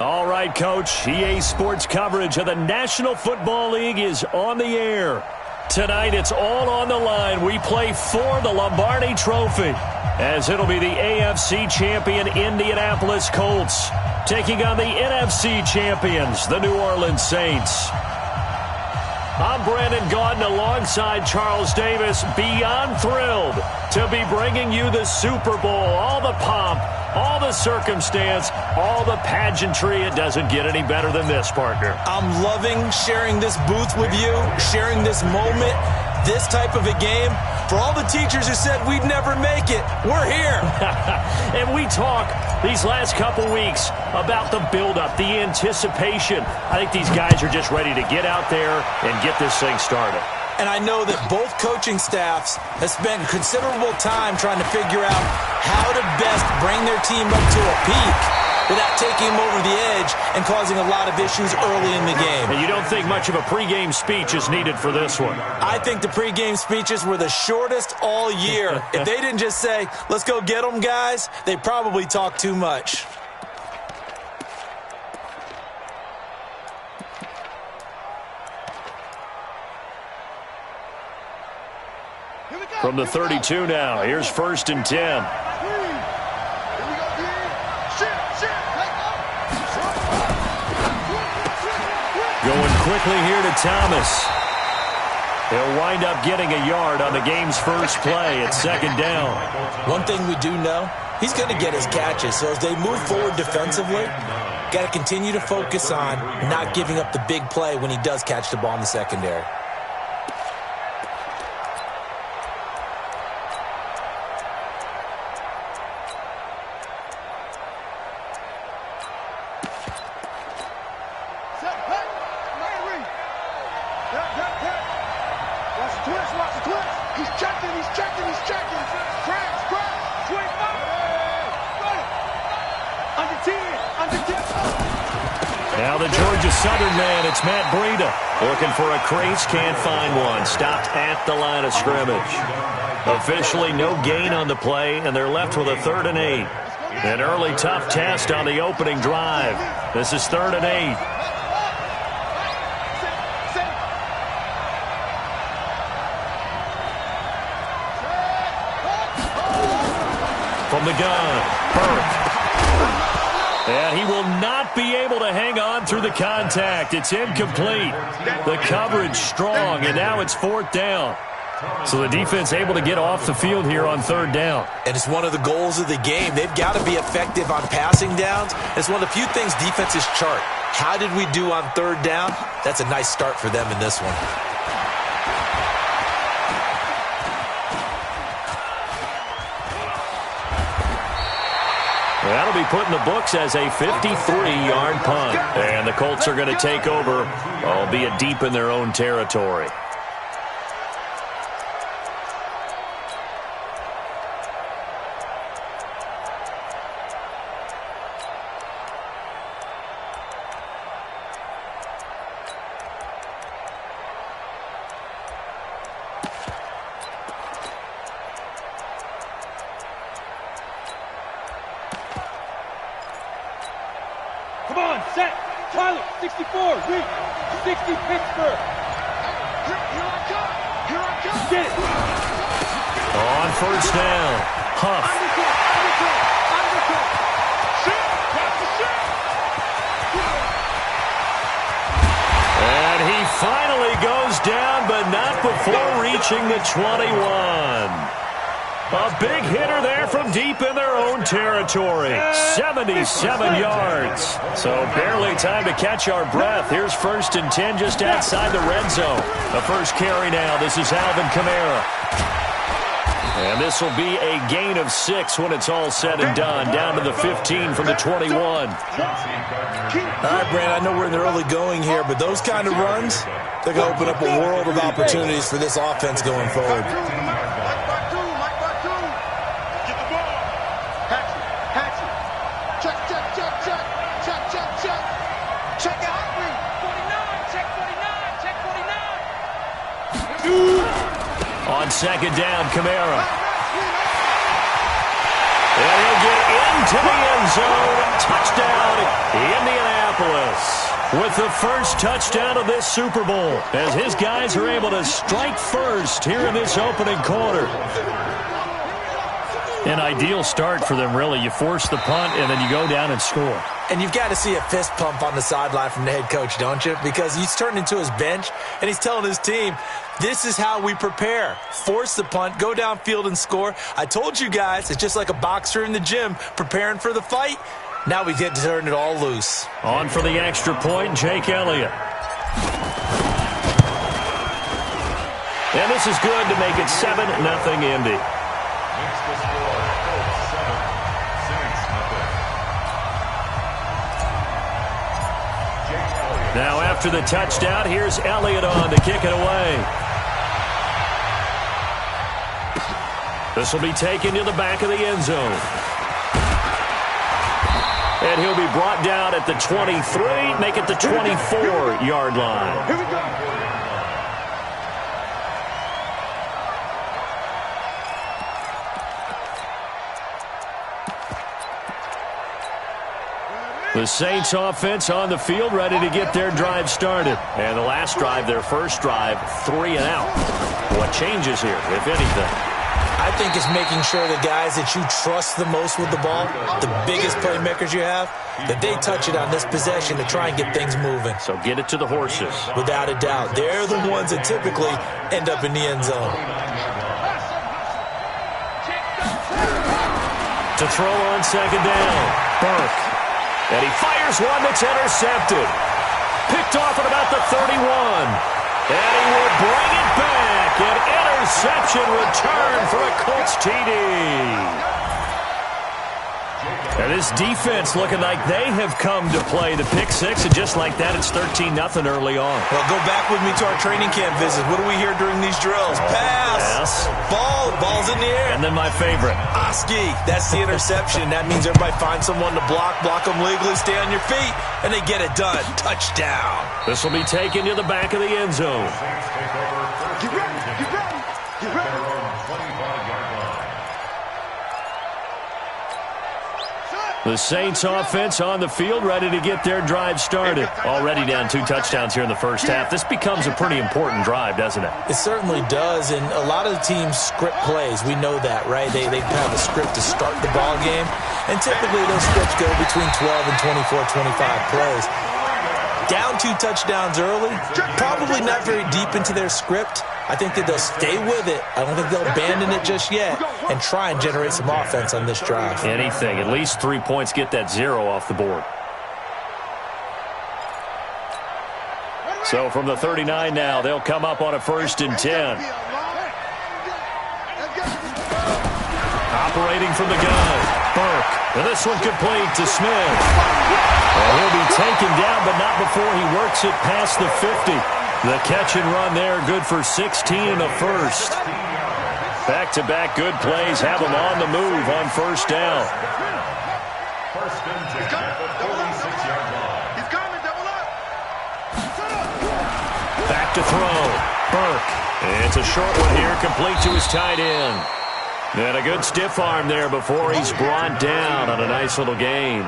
All right, Coach. EA Sports coverage of the National Football League is on the air. Tonight, it's all on the line. We play for the Lombardi Trophy, as it'll be the AFC champion Indianapolis Colts taking on the NFC champions, the New Orleans Saints. I'm Brandon Gaudin alongside Charles Davis, beyond thrilled to be bringing you the Super Bowl, all the pomp, all the circumstance, all the pageantry. It doesn't get any better than this, partner. I'm loving sharing this booth with you, sharing this moment, this type of a game. For all the teachers who said we'd never make it, we're here. And we talk these last couple weeks about the buildup, the anticipation. I think these guys are just ready to get out there and get this thing started. And I know that both coaching staffs have spent considerable time trying to figure out how to best bring their team up to a peak without taking them over the edge and causing a lot of issues early in the game. And you don't think much of a pregame speech is needed for this one? I think the pregame speeches were the shortest all year. If they didn't just say, let's go get them, guys, they probably talked too much. From the 32 now, here's 1st and 10. Going quickly here to Thomas. He'll wind up getting a yard on the game's first play at 2nd down. One thing we do know, he's going to get his catches. So as they move forward defensively, got to continue to focus on not giving up the big play when he does catch the ball in the secondary. Now the Georgia Southern man, it's Matt Breida. Looking for a crease, can't find one. Stopped at the line of scrimmage. Officially no gain on the play, and they're left with a 3rd and 8. An early tough test on the opening drive. This is 3rd and 8. From the gun, Burke. And he will not be able to hang on through the contact. It's incomplete. The coverage strong, and now it's 4th down. So the defense able to get off the field here on 3rd down. And it's one of the goals of the game. They've got to be effective on passing downs. It's one of the few things defenses chart. How did we do on 3rd down? That's a nice start for them in this one. That'll be put in the books as a 53-yard punt. And the Colts are going to take over, albeit deep in their own territory. Come on, set. Tyler, 64, weak. 60, Pittsburgh. Here I come. Here I come. Get it. On 1st down, Huff. Undercut. Shit. Watch the shit. And he finally goes down, but not before reaching the 21. A big hitter there from deep in their own territory. 77 yards. So barely time to catch our breath. Here's 1st and 10 just outside the red zone. The first carry now. This is Alvin Kamara. And this will be a gain of 6 when it's all said and done. Down to the 15 from the 21. All right, Brandon, I know we're in the early going here, but those kind of runs, they're going to open up a world of opportunities for this offense going forward. On 2nd down, Kamara. And he'll get into the end zone. Touchdown, Indianapolis. With the first touchdown of this Super Bowl, as his guys are able to strike first here in this opening quarter. An ideal start for them, really. You force the punt, and then you go down and score. And you've got to see a fist pump on the sideline from the head coach, don't you? Because he's turned into his bench, and he's telling his team, this is how we prepare. Force the punt, go downfield and score. I told you guys, it's just like a boxer in the gym preparing for the fight. Now we get to turn it all loose. On for the extra point, Jake Elliott. And this is good to make it 7-0 Indy. Now after the touchdown, here's Elliott on to kick it away. This will be taken to the back of the end zone. And he'll be brought down at the 23, make it the 24-yard line. Here we go. The Saints offense on the field, ready to get their drive started. And the last drive, their first drive, 3 and out. What changes here, if anything? I think it's making sure the guys that you trust the most with the ball, the biggest playmakers you have, that they touch it on this possession to try and get things moving. So get it to the horses. Without a doubt. They're the ones that typically end up in the end zone. To throw on second down, Burke. And he fires one that's intercepted. Picked off at about the 31. And he will bring it back. An interception return for a Colts TD. And this defense looking like they have come to play the pick six. And just like that, it's 13-0 early on. Well, go back with me to our training camp visit. What do we hear during these drills? Pass. Ball's in the air. And then my favorite. Oski. That's the interception. That means everybody finds someone to block them legally, stay on your feet, and they get it done. Touchdown. This will be taken to the back of the end zone. Get ready. Get ready. Get ready. The Saints offense on the field, ready to get their drive started. Already down 2 touchdowns here in the first half. This becomes a pretty important drive, doesn't it? It certainly does, and a lot of the teams script plays. We know that, right? They have a script to start the ball game, and typically those scripts go between 12 and 24, 25 plays. Down 2 touchdowns early, probably not very deep into their script. I think that they'll stay with it. I don't think they'll abandon it just yet and try and generate some offense on this drive. Anything. At least 3 points, get that 0 off the board. So from the 39 now, they'll come up on a 1st and 10. Operating from the gun, Burke. And this one complete to Smith. And he'll be taken down, but not before he works it past the 50. The catch and run there, good for 16 and a first. Back-to-back good plays have him on the move on 1st down. First and 10 at the 46-yard line. He's coming, double up. Back to throw, Burke. And it's a short one here, complete to his tight end. And a good stiff arm there before he's brought down on a nice little gain.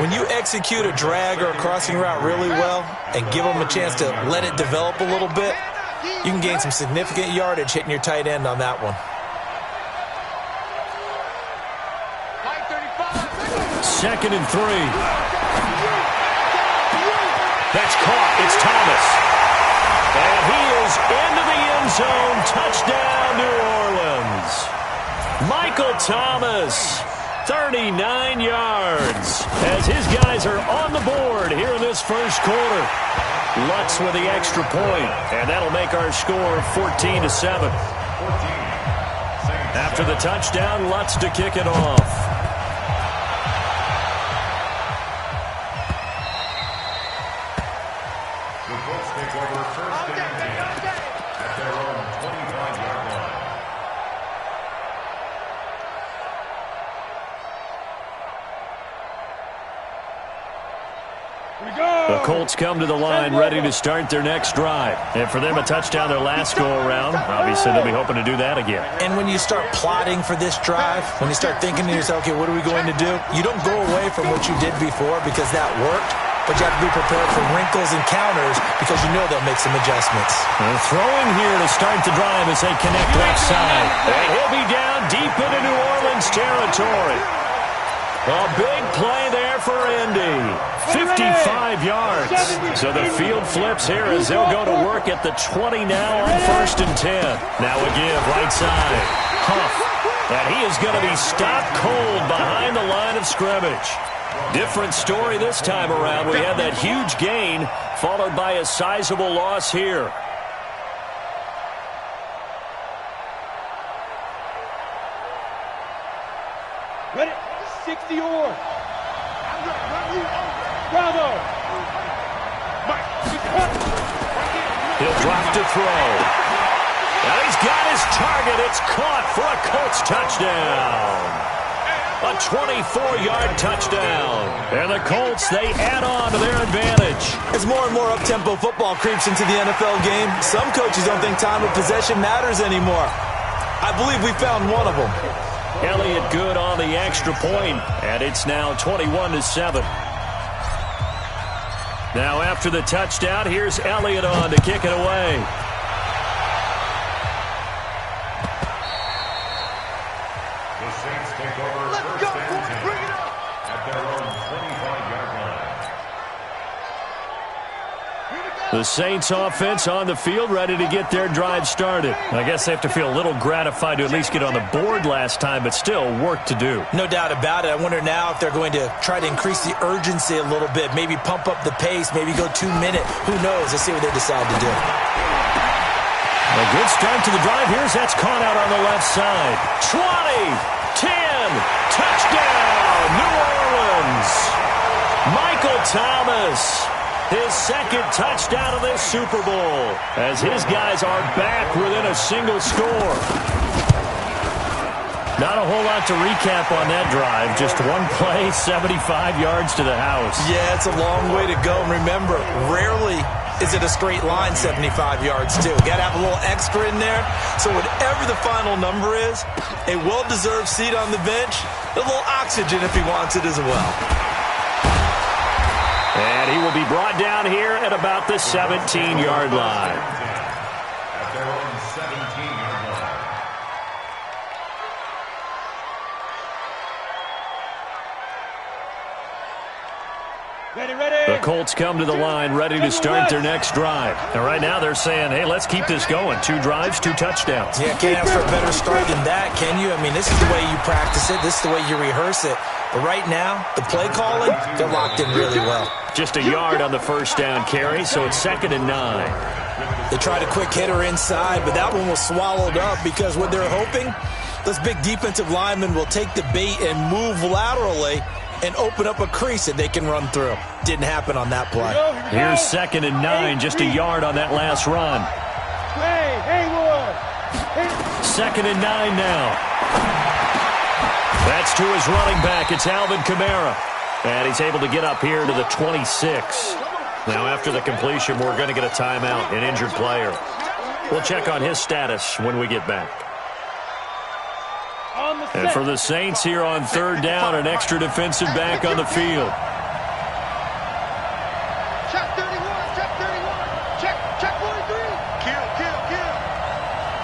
When you execute a drag or a crossing route really well and give them a chance to let it develop a little bit, you can gain some significant yardage hitting your tight end on that one. 2nd and 3. That's caught. It's Thomas. And he is into the end zone. Touchdown, New Orleans. Michael Thomas, 39 yards, as his guys are on the board here in this first quarter. Lutz with the extra point, and that'll make our score 14-7. After the touchdown, Lutz to kick it off. The Colts take over 1st and 10 at their own 25-yard line. Here we go. The Colts come to the line ready to start their next drive. And for them, a touchdown their last go-around. Obviously, they'll be hoping to do that again. And when you start plotting for this drive, when you start thinking to yourself, okay, what are we going to do? You don't go away from what you did before because that worked, but you have to be prepared for wrinkles and counters because you know they'll make some adjustments. And throwing here to start the drive as they connect left side. And he'll be down deep into New Orleans territory. A big play there for Indy. 55 yards. So the field flips here as they'll go to work at the 20 now on 1st and 10. Now a give right side. Huff. And he is going to be stopped cold behind the line of scrimmage. Different story this time around. We had that huge gain followed by a sizable loss here. Ready? 60 or. Bravo. He'll drop to throw. And he's got his target. It's caught for a Colts touchdown. A 24-yard touchdown. And the Colts, they add on to their advantage. As more and more up-tempo football creeps into the NFL game, some coaches don't think time of possession matters anymore. I believe we found one of them. Elliott good on the extra point, and it's now 21-7. Now after the touchdown, here's Elliott on to kick it away. The Saints take over first and 10 at their own 25-yard line. The Saints offense on the field ready to get their drive started. I guess they have to feel a little gratified to at least get on the board last time, but still work to do. No doubt about it. I wonder now if they're going to try to increase the urgency a little bit, maybe pump up the pace, maybe go 2-minute. Who knows? Let's see what they decide to do. A good start to the drive. Here's that's caught out on the left side. 20, 10, touchdown, New Orleans. Michael Thomas. His second touchdown of this Super Bowl as his guys are back within a single score. Not a whole lot to recap on that drive. Just one play, 75 yards to the house. Yeah, it's a long way to go. And remember, rarely is it a straight line 75 yards, too. Got to have a little extra in there. So whatever the final number is, a well-deserved seat on the bench, a little oxygen if he wants it as well. And he will be brought down here at about the 17-yard line. At their own 17-yard line. Ready. The Colts come to the line ready to start their next drive. And right now they're saying, hey, let's keep this going. 2 drives, 2 touchdowns. Yeah, can't ask for a better start than that, can you? I mean, this is the way you practice it. This is the way you rehearse it. But right now, the play calling, they're locked in really well. Just a yard on the first down carry, so it's 2nd and 9. They tried a quick hitter inside, but that one was swallowed up because what they're hoping, those big defensive linemen will take the bait and move laterally and open up a crease that they can run through. Didn't happen on that play. Here's 2nd and 9, just a yard on that last run. Hey, 2nd and 9 now. That's to his running back. It's Alvin Kamara. And he's able to get up here to the 26. Now after the completion, we're going to get a timeout, an injured player. We'll check on his status when we get back. And for the Saints here on 3rd down, an extra defensive back on the field. Check 31, check 43. Kill.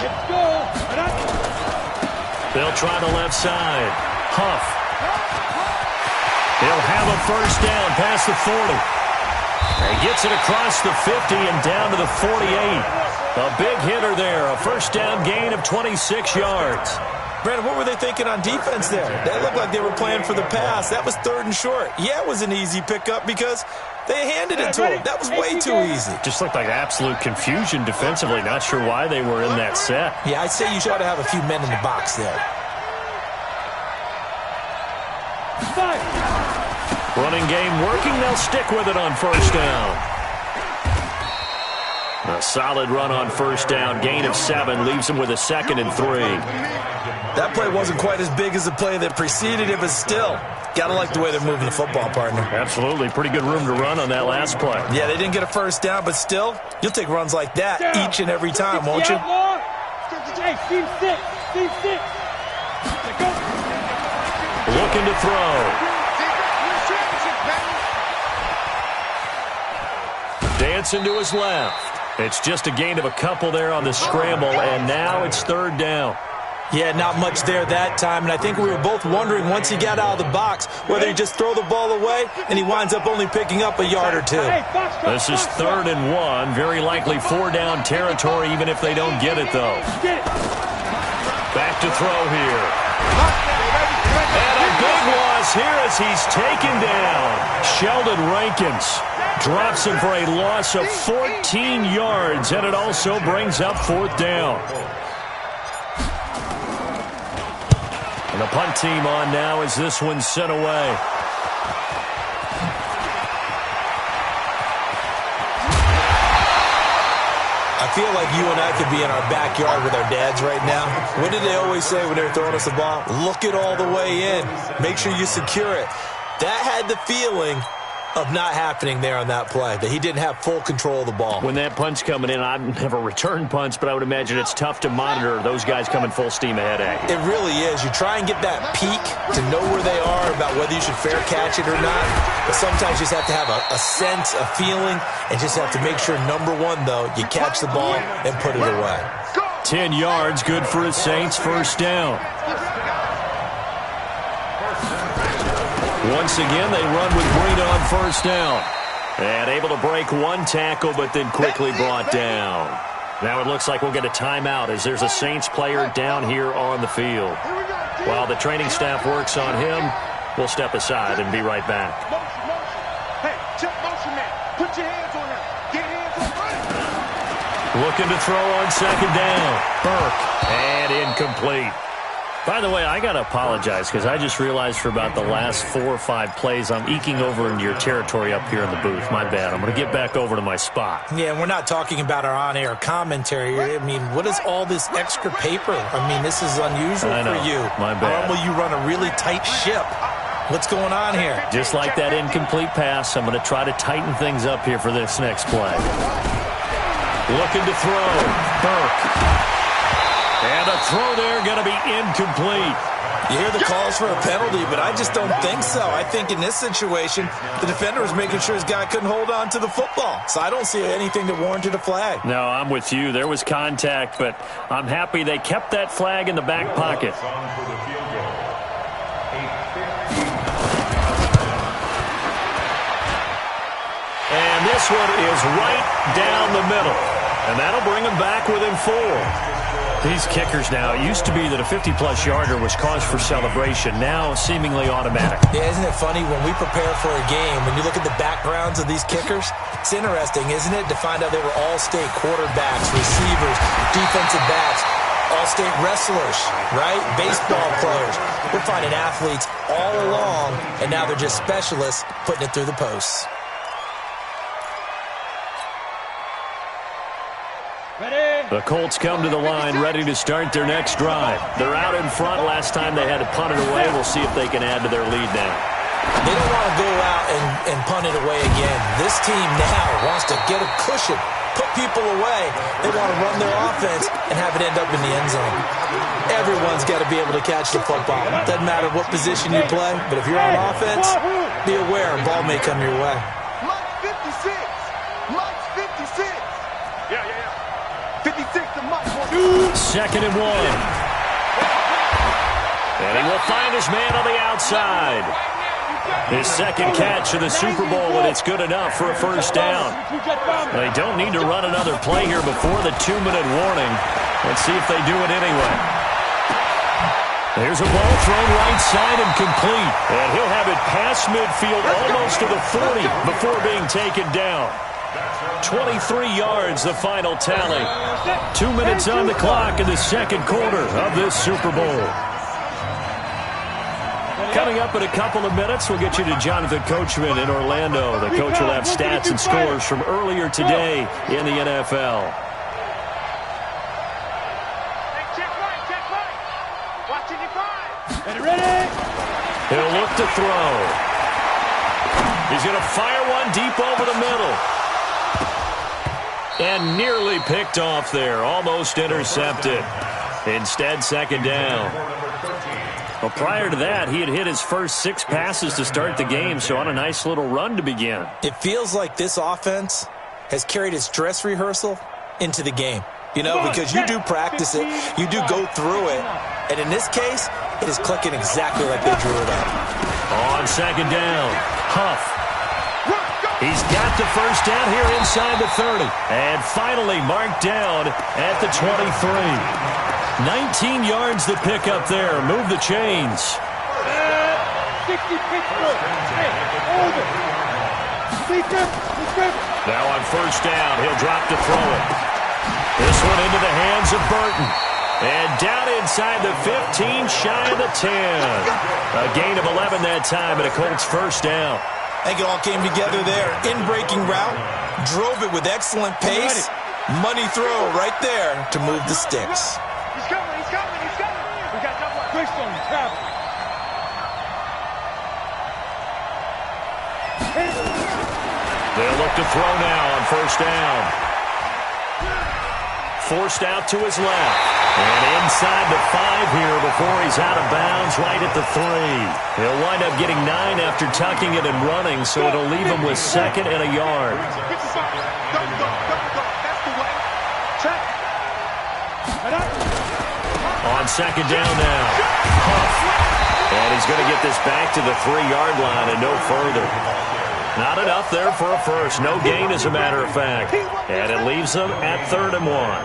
Let's go. They'll try the left side. Huff. He'll have a first down past the 40. He gets it across the 50 and down to the 48. A big hitter there. A first down gain of 26 yards. Brandon, what were they thinking on defense there? That looked like they were playing for the pass. That was 3rd and short. Yeah, it was an easy pickup because they handed it to him. That was way too easy. Just looked like absolute confusion defensively. Not sure why they were in that set. Yeah, I'd say you should have a few men in the box there. Running game working. They'll stick with it on first down. A solid run on first down. Gain of 7 leaves him with a 2nd and 3. That play wasn't quite as big as the play that preceded it, but still, got to like the way they're moving the football, partner. Absolutely. Pretty good room to run on that last play. Yeah, they didn't get a first down, but still, you'll take runs like that each and every time, won't you? Hey, team 6. Team 6. Looking to throw. Dancing to his left. It's just a gain of a couple there on the scramble, and now it's 3rd down. Yeah, not much there that time, and I think we were both wondering once he got out of the box whether he just throw the ball away and he winds up only picking up a yard or 2. This is 3rd and 1, very likely 4-down territory even if they don't get it, though. Back to throw here. And a big loss here as he's taken down. Sheldon Rankins drops him for a loss of 14 yards, and it also brings up 4th down. And the punt team on now as this one's sent away. I feel like you and I could be in our backyard with our dads right now. What did they always say when they were throwing us the ball? Look it all the way in. Make sure you secure it. That had the feeling of not happening there on that play, that he didn't have full control of the ball. When that punt's coming in, I've never returned punts, but I would imagine it's tough to monitor those guys coming full steam ahead at you. It really is. You try and get that peek to know where they are about whether you should fair catch it or not, but sometimes you just have to have a sense, a feeling, and just have to make sure, number one, though, you catch the ball and put it away. 10 yards, good for the Saints, 1st down. Once again, they run with Green on 1st down. And able to break one tackle, but then quickly brought down. Now it looks like we'll get a timeout as there's a Saints player down here on the field. While the training staff works on him, we'll step aside and be right back. Hey, check motion, man. Put your hands on him. Get hands on him. Looking to throw on 2nd down. Burke, and incomplete. By the way, I got to apologize because I just realized for about the last 4 or 5 plays, I'm eking over into your territory up here in the booth. My bad. I'm going to get back over to my spot. Yeah, and we're not talking about our on-air commentary. I mean, what is all this extra paper? I mean, this is unusual for you. My bad. Normally you run a really tight ship. What's going on here? Just like that incomplete pass, I'm going to try to tighten things up here for this next play. Looking to throw. Burke. And a throw there going to be incomplete. You hear the calls for a penalty, but I just don't think so. I think in this situation, the defender was making sure his guy couldn't hold on to the football. So I don't see anything that warranted a flag. No, I'm with you. There was contact, but I'm happy they kept that flag in the back pocket. And this one is right down the middle. And that'll bring them back within 4. These kickers now, it used to be that a 50-plus yarder was cause for celebration. Now, seemingly automatic. Yeah, isn't it funny when we prepare for a game, when you look at the backgrounds of these kickers, it's interesting, isn't it, to find out they were all-state quarterbacks, receivers, defensive backs, all-state wrestlers, right? Baseball players. We're finding athletes all along, and now they're just specialists putting it through the posts. The Colts come to the line ready to start their next drive. They're out in front. Last time they had to punt it away. We'll see if they can add to their lead now. They don't want to go out and punt it away again. This team now wants to get a cushion, put people away. They want to run their offense and have it end up in the end zone. Everyone's got to be able to catch the football. Doesn't matter what position you play, but if you're on offense, be aware a ball may come your way. Mike 56. Mike 56. Yeah. 56 to Mike. 2nd and 1. And he will find his man on the outside. His 2nd catch of the Super Bowl, and it's good enough for a 1st down. They don't need to run another play here before the 2-minute warning. Let's see if they do it anyway. There's a ball thrown right side and complete. And he'll have it past midfield almost to the 40 before being taken down. 23 yards, the final tally. 2 minutes on the clock in the 2nd quarter of this Super Bowl. Coming up in a couple of minutes, we'll get you to Jonathan Coachman in Orlando. The coach will have stats and scores from earlier today in the NFL. Ready? He'll look to throw. He's going to fire one deep over the middle. And nearly picked off there. Almost intercepted. Instead, second down. Well, prior to that, he had hit his first 6 passes to start the game, so on a nice little run to begin. It feels like this offense has carried its dress rehearsal into the game. You know, because you do practice it, you do go through it, and in this case, it is clicking exactly like they drew it up. On second down, Huff. He's got the first down here inside the 30. And finally marked down at the 23. 19 yards to pick up there. Move the chains. 60 Pittsburgh. Hey, over. Now on first down, he'll drop to throw it. This one into the hands of Burton. And down inside the 15, shy of the 10. A gain of 11 that time, and a Colts first down. I think it all came together there. In-breaking route, drove it with excellent pace. Money throw right there to move the sticks. He's coming. We got double twist on travel. They'll look to throw now on first down. Forced out to his left. And inside the 5 here before he's out of bounds right at the 3. He'll wind up getting 9 after tucking it and running, so it'll leave him with second and a yard. On second down now. Huff. And he's going to get this back to the 3-yard line and no further. Not enough there for a first. No gain, as a matter of fact. And it leaves them at 3rd and 1.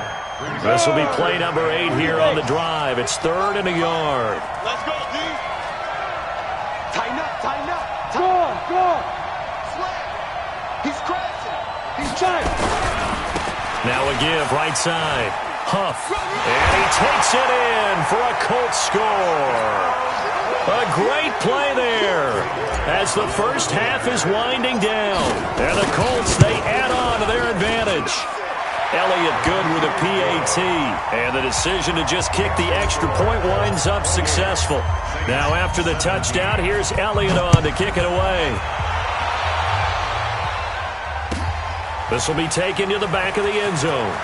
This will be play number 8 here on the drive. It's 3rd and a yard. Let's go, D. Tighten up. Go on. He's crashing. He's trying. Now a give, right side. Huff. And he takes it in for a Colts score. A great play there as the first half is winding down. And the Colts, they add on to their advantage. Elliott good with a PAT. And the decision to just kick the extra point winds up successful. Now after the touchdown, here's Elliott on to kick it away. This will be taken to the back of the end zone.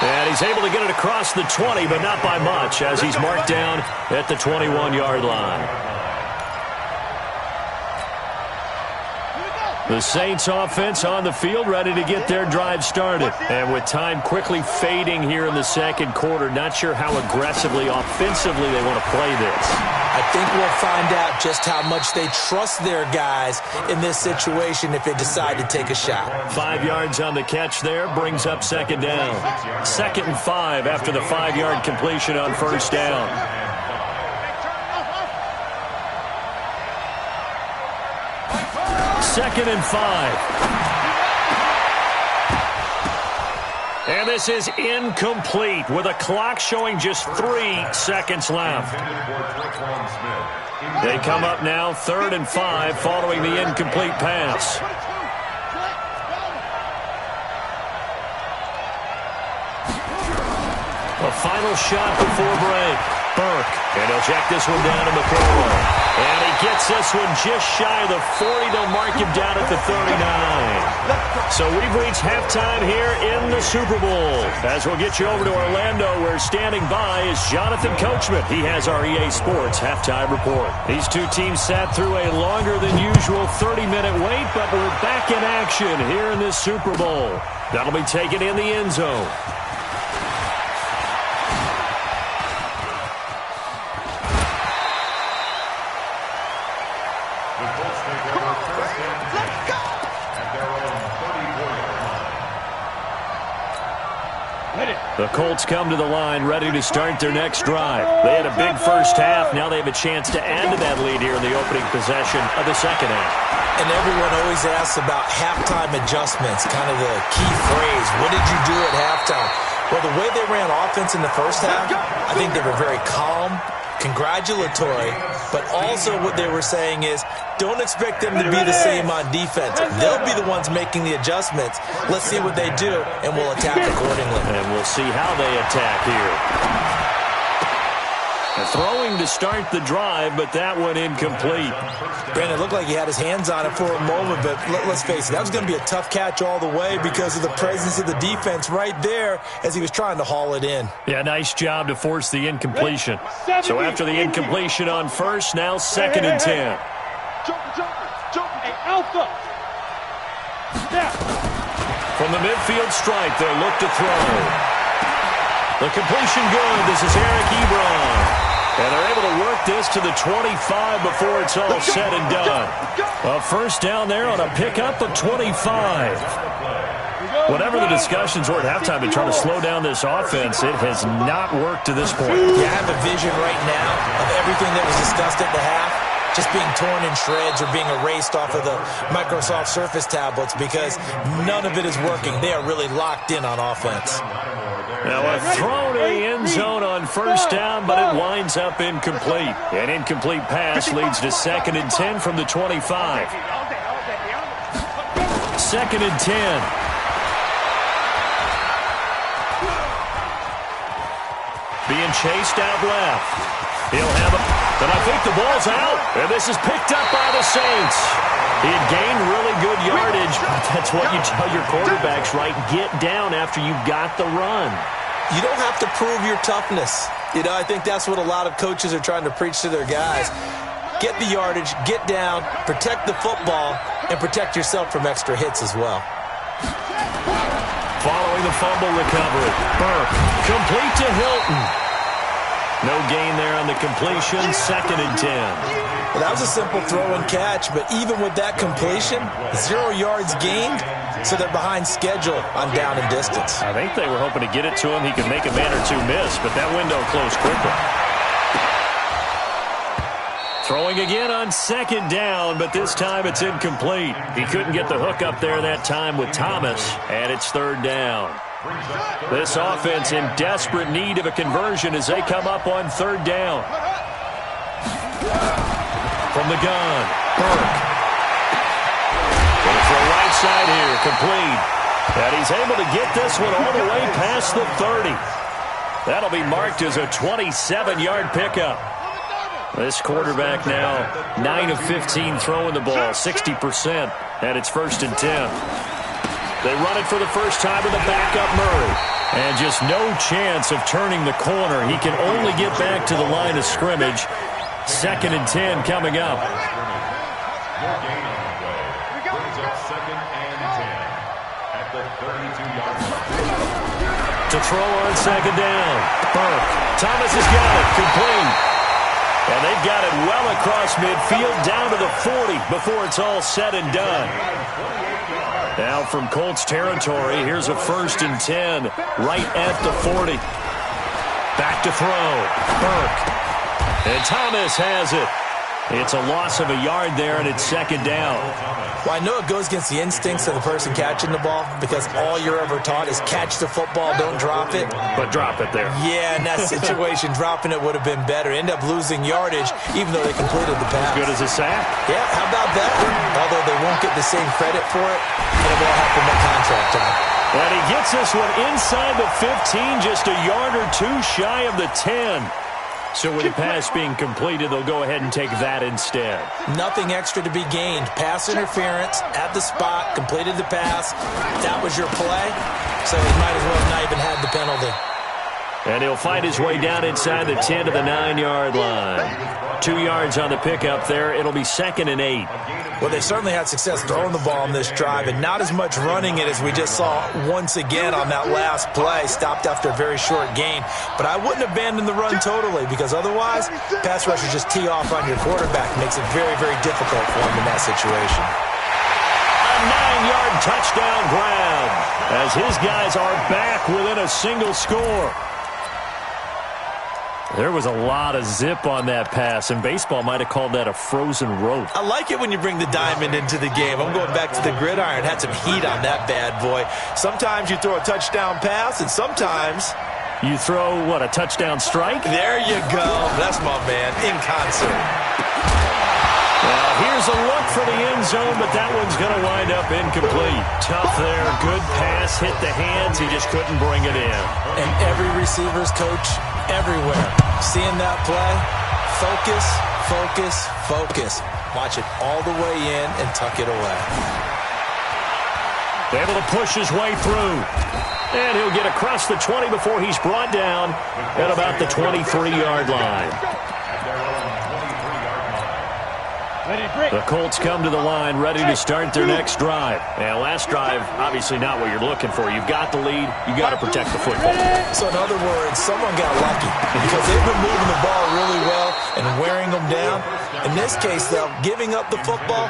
And he's able to get it across the 20, but not by much, as he's marked down at the 21-yard line. The Saints offense on the field, ready to get their drive started. And with time quickly fading here in the second quarter, not sure how aggressively, offensively they want to play this. I think we'll find out just how much they trust their guys in this situation if they decide to take a shot. 5 yards on the catch there, brings up second down. 2nd and 5 after the 5-yard completion on first down. Second and 5. And this is incomplete with a clock showing just 3 seconds left. They come up now 3rd and 5 following the incomplete pass. A final shot before break. Burke. And he'll check this one down in the corner. And he gets this one just shy of the 40. They'll mark him down at the 39. So we've reached halftime here in the Super Bowl. As we'll get you over to Orlando, where standing by is Jonathan Coachman. He has our EA Sports halftime report. These two teams sat through a longer than usual 30-minute wait, but we're back in action here in this Super Bowl. That'll be taken in the end zone. The Colts come to the line ready to start their next drive. They had a big first half. Now they have a chance to add to that lead here in the opening possession of the second half. And everyone always asks about halftime adjustments, kind of the key phrase. What did you do at halftime? Well, the way they ran offense in the first half, I think they were very calm, congratulatory, but also what they were saying is don't expect them to be the same on defense. They'll be the ones making the adjustments. Let's see what they do, and we'll attack accordingly. And we'll see how they attack here. Throwing to start the drive, but that one incomplete. Brandon, it looked like he had his hands on it for a moment, but let's face it, that was going to be a tough catch all the way because of the presence of the defense right there as he was trying to haul it in. Yeah, nice job to force the incompletion. So after the incompletion on first, now 2nd and 10. Hey, Alpha. Snap. From the midfield stripe, they'll look to throw. The completion good. This is Eric Ebron. And they're able to work this to the 25 before it's all said and done. A first down there on a pickup of 25. Whatever the discussions were at halftime to try to slow down this offense, it has not worked to this point. Yeah, I have a vision right now of everything that was discussed at the half just being torn in shreds or being erased off of the Microsoft Surface tablets because none of it is working. They are really locked in on offense. Now a throw to the end zone on first down, but it winds up incomplete. An incomplete pass leads to 2nd and 10 from the 25. 2nd and 10. Being chased out left. He'll have it, but I think the ball's out, and this is picked up by the Saints. He had gained really good yardage, but that's what you tell your quarterbacks, right? Get down after you got the run. You don't have to prove your toughness. You know, I think that's what a lot of coaches are trying to preach to their guys. Get the yardage, get down, protect the football, and protect yourself from extra hits as well. Following the fumble recovery, Burke, complete to Hilton. No gain there on the completion, 2nd and 10. Well, that was a simple throw and catch, but even with that completion, 0 yards gained, so they're behind schedule on down and distance. I think they were hoping to get it to him. He could make a man or two miss, but that window closed quickly. Throwing again on 2nd down, but this time it's incomplete. He couldn't get the hook up there that time with Thomas, and it's 3rd down. This offense in desperate need of a conversion as they come up on 3rd down. From the gun, Burke. Going to throw right side here, complete. And he's able to get this one all the way past the 30. That'll be marked as a 27-yard pickup. This quarterback now 9 of 15 throwing the ball, 60%, and it's 1st and 10. They run it for the first time with a backup Murray. And just no chance of turning the corner. He can only get back to the line of scrimmage. 2nd and 10 coming up. Your gain on the play brings up 2nd and 10 at the 32-yard line. To throw on 2nd down. Burke. Thomas has got it. Complete. And they've got it well across midfield down to the 40 before it's all said and done. Now from Colts territory, here's a 1st and 10 right at the 40. Back to throw. Burke. And Thomas has it. It's a loss of a yard there, and it's 2nd down. Well, I know it goes against the instincts of the person catching the ball because all you're ever taught is catch the football, don't drop it. But drop it there. Yeah, in that situation, dropping it would have been better. End up losing yardage, even though they completed the pass. As good as a sack. Yeah, how about that? Although they won't get the same credit for it, and it won't happen with contract time. And he gets this one inside the 15, just a yard or two shy of the 10. So with the pass being completed, they'll go ahead and take that instead. Nothing extra to be gained. Pass interference at the spot, completed the pass. That was your play, so he might as well have not even had the penalty. And he'll fight his way down inside the 10 to the 9-yard line. 2 yards on the pickup there. It'll be 2nd and 8. Well, they certainly had success throwing the ball on this drive, and not as much running it as we just saw once again on that last play. Stopped after a very short gain. But I wouldn't abandon the run totally, because otherwise, pass rushers just tee off on your quarterback. Makes it very, very difficult for him in that situation. A 9-yard touchdown grab as his guys are back within a single score. There was a lot of zip on that pass, and baseball might have called that a frozen rope. I like it when you bring the diamond into the game. I'm going back to the gridiron. Had some heat on that bad boy. Sometimes you throw a touchdown pass, and sometimes You throw, what, a touchdown strike? There you go. That's my man, in concert. Well, here's a look for the end zone, but that one's going to wind up incomplete. Tough there. Good pass, hit the hands. He just couldn't bring it in. And every receiver's coach everywhere, seeing that play, focus, focus, focus. Watch it all the way in and tuck it away. Able to push his way through. And he'll get across the 20 before he's brought down at about the 23-yard line. The Colts come to the line ready to start their next drive. And last drive, obviously not what you're looking for. You've got the lead. You've got to protect the football. So in other words, someone got lucky because they've been moving the ball really well and wearing them down. In this case, though, giving up the football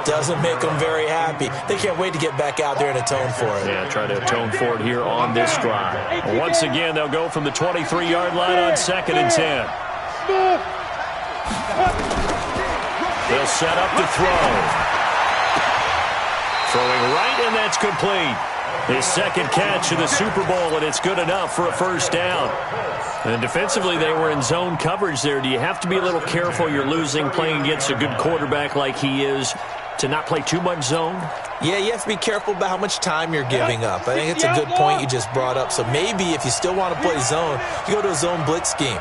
doesn't make them very happy. They can't wait to get back out there and atone for it. Yeah, try to atone for it here on this drive. Once again, they'll go from the 23-yard line on 2nd and 10. They'll set up to throw. Throwing right, and that's complete. His second catch in the Super Bowl, and it's good enough for a first down. And defensively, they were in zone coverage there. Do you have to be a little careful? You're losing, playing against a good quarterback like he is, to not play too much zone? Yeah, you have to be careful about how much time you're giving up. I think it's a good point you just brought up. So maybe if you still want to play zone, you go to a zone blitz scheme.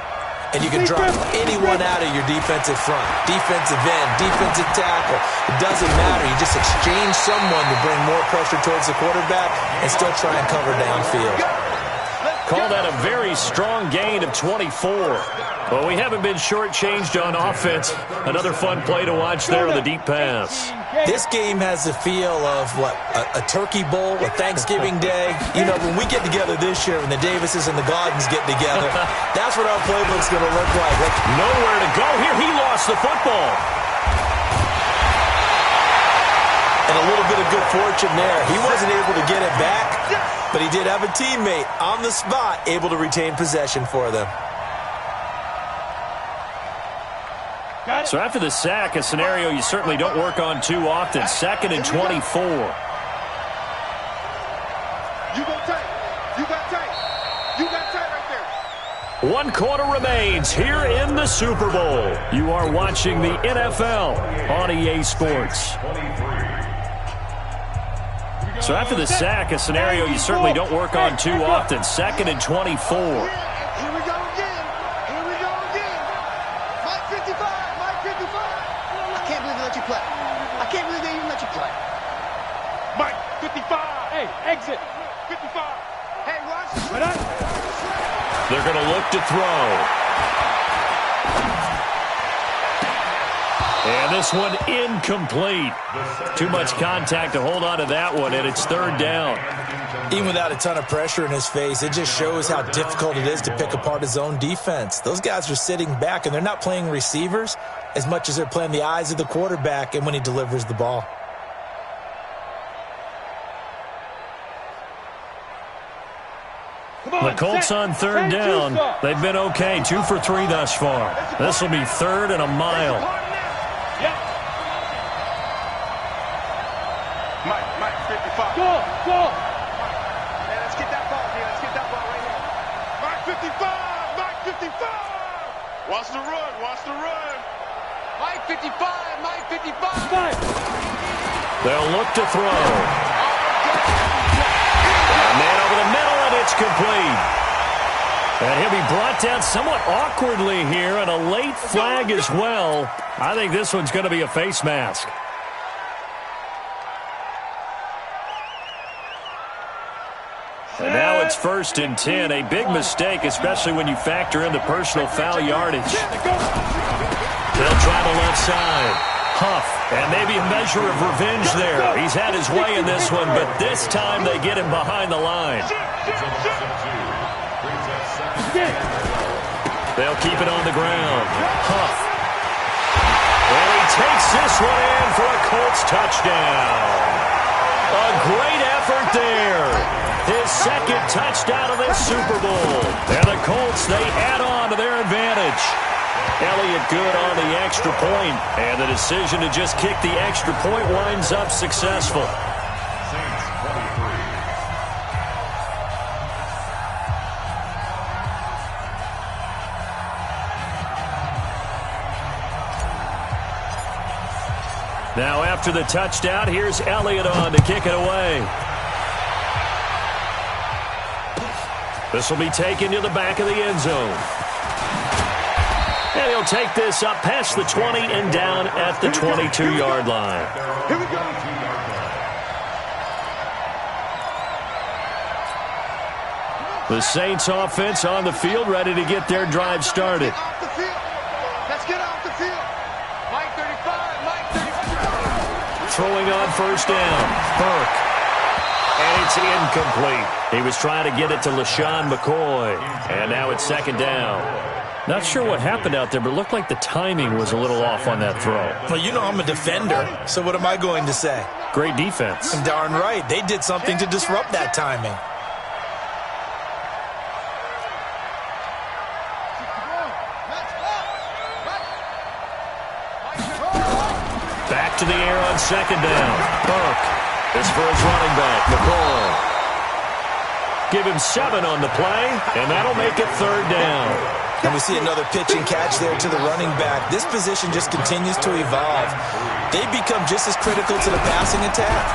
And you can drop anyone out of your defensive front, defensive end, defensive tackle. It doesn't matter. You just exchange someone to bring more pressure towards the quarterback and still try and cover downfield. Call that a very strong gain of 24. Well, we haven't been shortchanged on offense. Another fun play to watch there on the deep pass. This game has the feel of, what, a turkey bowl, a Thanksgiving day. You know, when we get together this year, when the Davises and the Gardens get together, that's what our playbook's going to look like. Nowhere to go here. He lost the football. And a little bit of good fortune there. He wasn't able to get it back, but he did have a teammate on the spot able to retain possession for them. So after the sack, a scenario you certainly don't work on too often. 2nd and 24. You go tight. You got tight. You got tight right there. 1 quarter remains here in the Super Bowl. You are watching the NFL on EA Sports. So after the sack, a scenario you certainly don't work on too often. 2nd and 24. Exit. 55. Hey, watch. They're going to look to throw. And this one incomplete. Too much contact to hold on to that one, and it's 3rd down. Even without a ton of pressure in his face, it just shows how difficult it is to pick apart his own defense. Those guys are sitting back, and they're not playing receivers as much as they're playing the eyes of the quarterback and when he delivers the ball. The Colts on 3rd down. They've been okay, 2 for 3 thus far. This will be 3rd and a mile. Mike, 55. Go. Man, let's get that ball here. Let's get that ball right here. Mike, 55. Watch the run. Mike, 55. They'll look to throw. A man over the middle, and it's complete. And he'll be brought down somewhat awkwardly here, and a late flag as well. I think this one's going to be a face mask. And now it's 1st and 10. A big mistake, especially when you factor in the personal foul yardage. They'll try the left side. Huff, and maybe a measure of revenge there. He's had his way in this one, but this time they get him behind the line. They'll keep it on the ground. Huff. And he takes this one in for a Colts touchdown. A great effort there. His 2nd touchdown of this Super Bowl. And the Colts, they add on to their advantage. Elliott good on the extra point, and the decision to just kick the extra point winds up successful. Now after the touchdown, here's Elliott on to kick it away. This will be taken to the back of the end zone. And he'll take this up past the 20 and down at the 22-yard line. Here we go. The Saints offense on the field, ready to get their drive started. Let's get off the field. Mike 35, Mike 35. Throwing on first down, Burke. And it's incomplete. He was trying to get it to LaShawn McCoy. And now it's second down. Not sure what happened out there, but it looked like the timing was a little off on that throw. Well, you know I'm a defender, so what am I going to say? Great defense. Darn right. They did something to disrupt that timing. Back to the air on second down. Burke. This for his running back, McCoy. Give him 7 on the play, and that'll make it third down. And we see another pitch and catch there to the running back. This position just continues to evolve. They become just as critical to the passing attack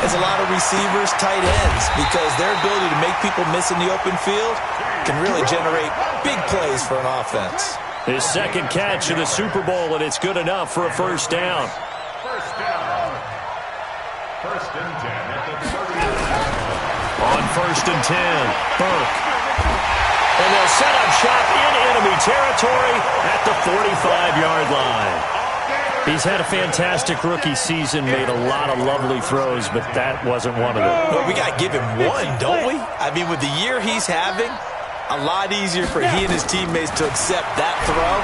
as a lot of receivers, tight ends, because their ability to make people miss in the open field can really generate big plays for an offense. His second catch in the Super Bowl, and it's good enough for a first down. First down. First and 10 at the 30. On first and 10, Burke. And they'll set up shop in enemy territory at the 45-yard line. He's had a fantastic rookie season, made a lot of lovely throws, but that wasn't one of them. Well, we got to give him one, don't we? I mean, with the year he's having, a lot easier for he and his teammates to accept that throw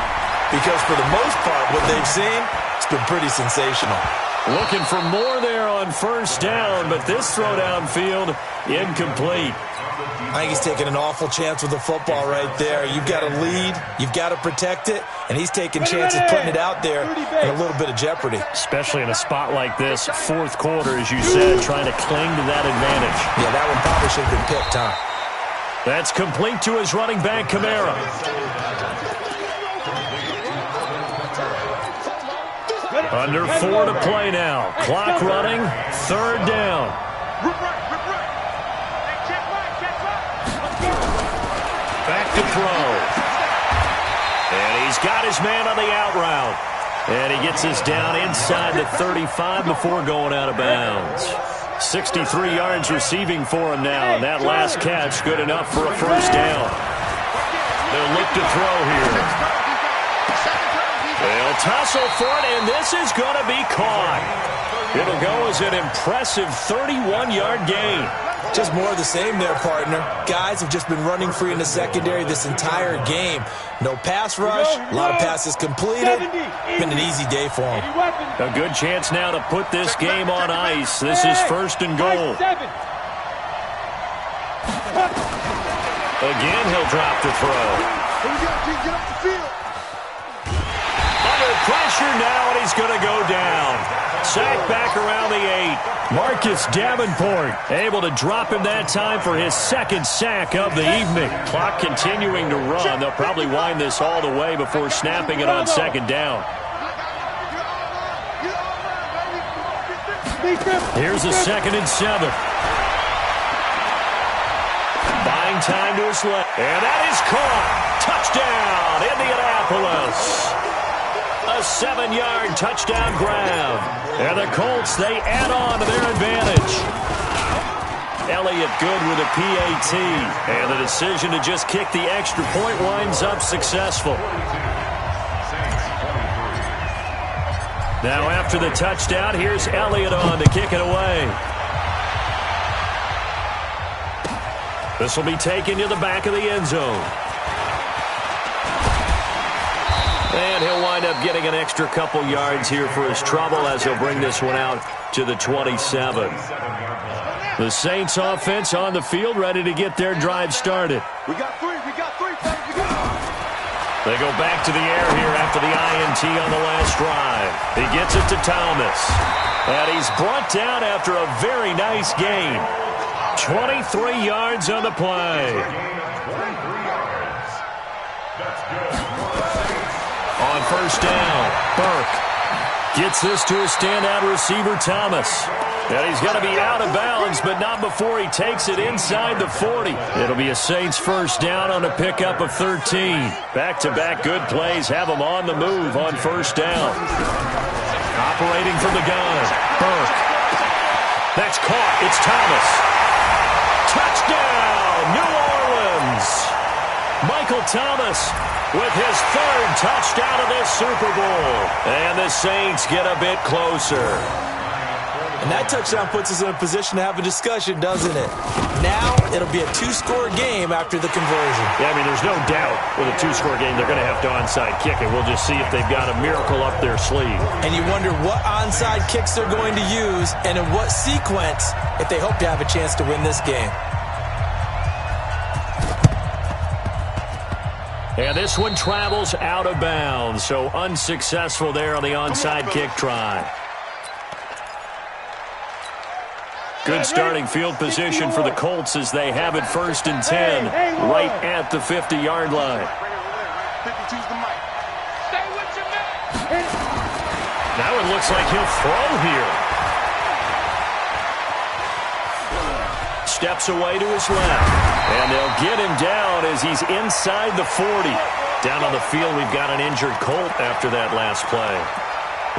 because for the most part, what they've seen, it's been pretty sensational. Looking for more there on first down, but this throw downfield, incomplete. I think he's taking an awful chance with the football right there. You've got to lead, you've got to protect it, and he's taking chances putting it out there in a little bit of jeopardy. Especially in a spot like this, fourth quarter, as you said, trying to cling to that advantage. Yeah, that one probably should have been picked, huh? That's complete to his running back, Kamara. Under 4 to play now. Clock running, third down. Back to throw. And he's got his man on the out route. And he gets us down inside the 35 before going out of bounds. 63 yards receiving for him now. And that last catch good enough for a first down. They'll look to throw here. They'll tussle for it, and this is going to be caught. It'll go as an impressive 31-yard gain. Just more of the same there, partner. Guys have just been running free in the secondary this entire game. No pass rush, a lot of passes completed. Been an easy day for them. A good chance now to put this game on ice. This is first and goal. Again, he'll drop the throw. Get off the field. Under pressure now, and he's going to go down. Sack back around the 8. Marcus Davenport able to drop him that time for his second sack of the evening. Clock continuing to run. They'll probably wind this all the way before snapping it on second down. Here's a 2nd and 7. Buying time to his left. And that is caught. Touchdown, Indianapolis. A 7-yard touchdown grab. And the Colts, they add on to their advantage. Elliott good with a PAT. And the decision to just kick the extra point winds up successful. Now after the touchdown, here's Elliott on to kick it away. This will be taken to the back of the end zone. And he'll wind up getting an extra couple yards here for his trouble as he'll bring this one out to the 27. The Saints offense on the field ready to get their drive started. We got three. They go back to the air here after the INT on the last drive. He gets it to Thomas. And he's brought down after a very nice gain. 23 yards on the play. On first down, Burke. Gets this to his standout receiver, Thomas. And he's going to be out of bounds, but not before he takes it inside the 40. It'll be a Saints first down on a pickup of 13. Back-to-back good plays have him on the move on first down. Operating from the gun, Burke. That's caught. It's Thomas. Touchdown, New Orleans. Michael Thomas with his third touchdown of this Super Bowl. And the Saints get a bit closer. And that touchdown puts us in a position to have a discussion, doesn't it? Now it'll be a two-score game after the conversion. Yeah, I mean, there's no doubt with a two-score game they're going to have to onside kick it. We'll just see if they've got a miracle up their sleeve. And you wonder what onside kicks they're going to use and in what sequence if they hope to have a chance to win this game. And this one travels out of bounds, so unsuccessful there on the onside kick try. Good starting field position for the Colts as they have it first and 10 right at the 50-yard line. Now it looks like he'll throw here. Steps away to his left. And they'll get him down as he's inside the 40. Down on the field, we've got an injured Colt after that last play.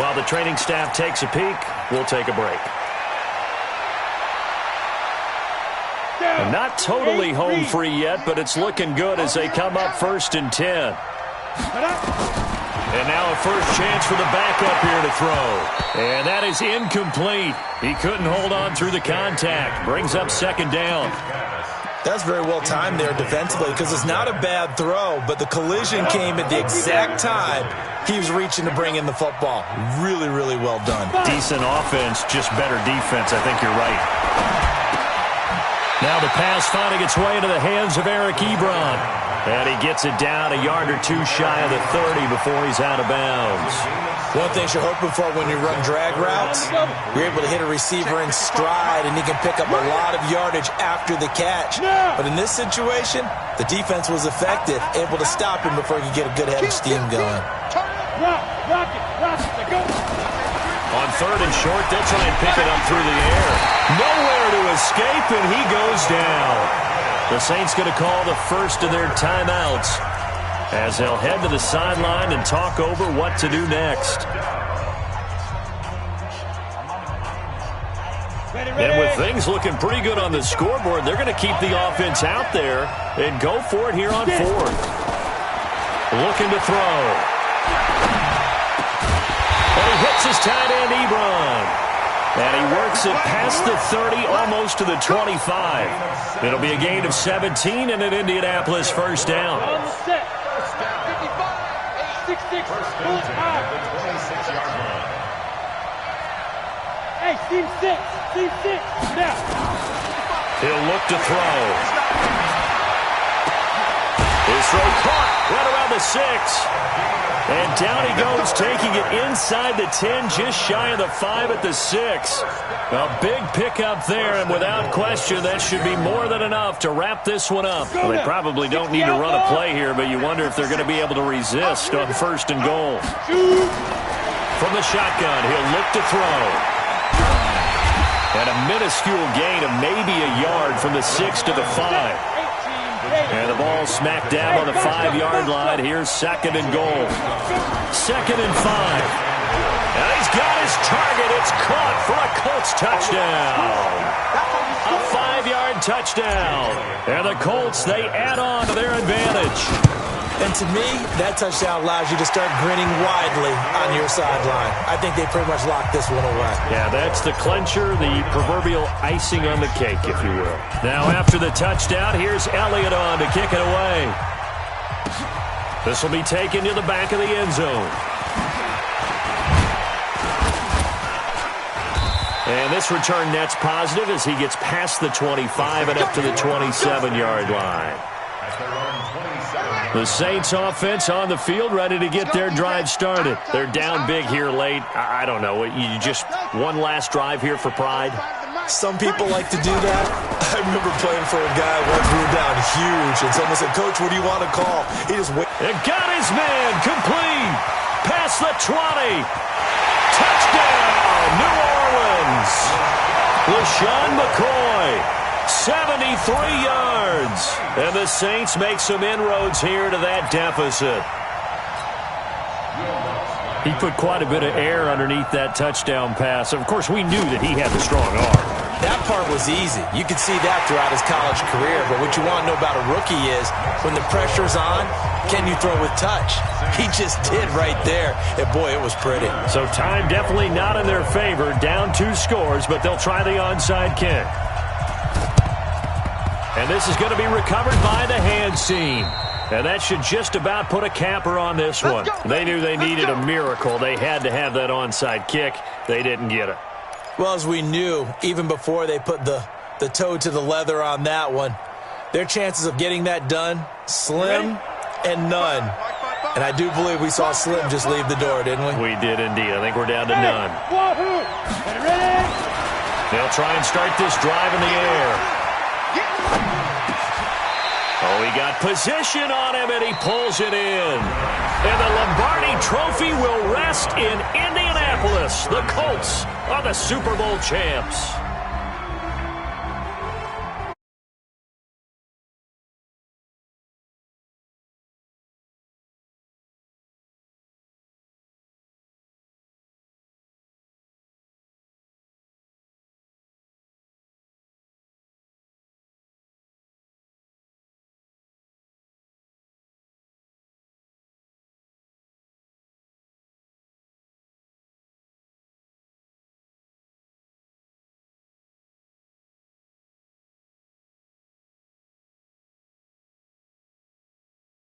While the training staff takes a peek, we'll take a break. And not totally home free yet, but it's looking good as they come up first and 10. And now a first chance for the backup here to throw. And that is incomplete. He couldn't hold on through the contact. Brings up second down. That's very well timed there defensively because it's not a bad throw, but the collision came at the exact time he was reaching to bring in the football. Really, really well done. Decent offense, just better defense. I think you're right. Now the pass finding its way into the hands of Eric Ebron. And he gets it down a yard or two shy of the 30 before he's out of bounds. One thing you're hoping for when you run drag routes, you're able to hit a receiver in stride and he can pick up a lot of yardage after the catch. But in this situation, the defense was effective, able to stop him before he could get a good head of steam going. On third and short, they'll try and pick it up through the air. Nowhere to escape, and he goes down. The Saints going to call the first of their timeouts as they'll head to the sideline and talk over what to do next. And with things looking pretty good on the scoreboard, they're going to keep the offense out there and go for it here on fourth. Looking to throw. And he hits his tight end, Ebron. And he works it past the 30, almost to the 25. It'll be a gain of 17 and an Indianapolis first down. Hey, team six, now. He'll look to throw. His throw caught right around the 6. And down he goes, taking it inside the 10, just shy of the 5 at the 6. A big pickup there, and without question, that should be more than enough to wrap this one up. Well, they probably don't need to run a play here, but you wonder if they're going to be able to resist on first and goal. From the shotgun, he'll look to throw. And a minuscule gain of maybe a yard from the 6 to the 5. And the ball smacked down on the 5-yard line. Here's second and goal. Second and 5. And he's got his target. It's caught for a Colts touchdown. A 5-yard touchdown. And the Colts, they add on to their advantage. And to me, that touchdown allows you to start grinning widely on your sideline. I think they pretty much locked this one away. Yeah, that's the clincher, the proverbial icing on the cake, if you will. Now, after the touchdown, here's Elliott on to kick it away. This will be taken to the back of the end zone. And this return net's positive as he gets past the 25 and up to the 27-yard line. The Saints offense on the field, ready to get their drive started. They're down big here late. I don't know. You just one last drive here for pride? Some people like to do that. I remember playing for a guy once we were down huge, and someone said, "Coach, what do you want to call?" He just went. It got his man complete. past the 20. Touchdown, New Orleans. LaShawn McCoy, 73 yards. And the Saints make some inroads here to that deficit. He put quite a bit of air underneath that touchdown pass. Of course, we knew that he had the strong arm. That part was easy. You could see that throughout his college career. But what you want to know about a rookie is when the pressure's on, can you throw with touch? He just did right there. And, boy, it was pretty. So time definitely not in their favor. Down 2 scores, but they'll try the onside kick. And this is going to be recovered by the hands team. And that should just about put a capper on this one. They knew they needed a miracle. They had to have that onside kick. They didn't get it. Well, as we knew, even before they put the toe to the leather on that one, their chances of getting that done, slim and none. And I do believe we saw Slim just leave the door, didn't we? We did indeed. I think we're down to none. They'll try and start this drive in the air. Oh, he got position on him, and he pulls it in. And the Lombardi Trophy will rest in Indianapolis. The Colts are the Super Bowl champs.